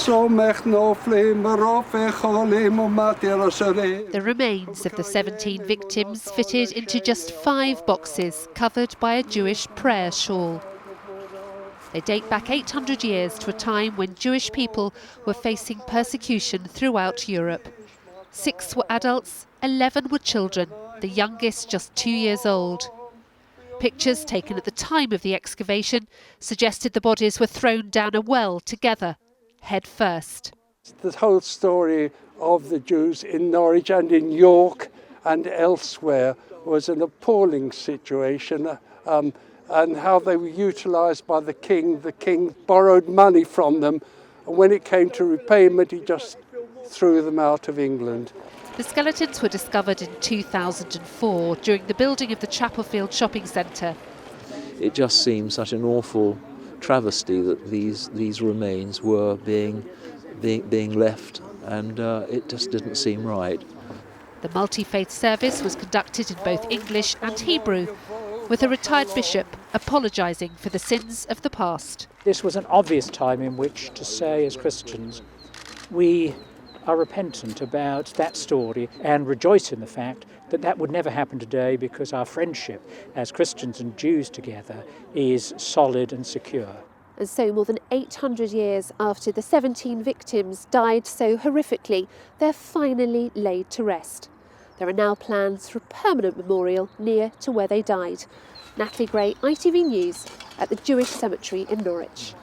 The remains of the 17 victims fitted into just 5 boxes covered by a Jewish prayer shawl. They date back 800 years to a time when Jewish people were facing persecution throughout Europe. 6 were adults, 11 were children, the youngest just 2 years old. Pictures taken at the time of the excavation suggested the bodies were thrown down a well together, head first. The whole story of the Jews in Norwich and in York and elsewhere was an appalling situation, and how they were utilised by the king. The king borrowed money from them, and when it came to repayment, he just threw them out of England. The skeletons were discovered in 2004 during the building of the Chapelfield shopping centre. It just seems such an awful travesty that these remains were being left, and it just didn't seem right. The multi-faith service was conducted in both English and Hebrew, with a retired bishop apologising for the sins of the past. This was an obvious time in which to say, as Christians, we are repentant about that story and rejoice in the fact that that would never happen today, because our friendship as Christians and Jews together is solid and secure. And so more than 800 years after the 17 victims died so horrifically, they're finally laid to rest. There are now plans for a permanent memorial near to where they died. Natalie Gray, ITV News, at the Jewish Cemetery in Norwich.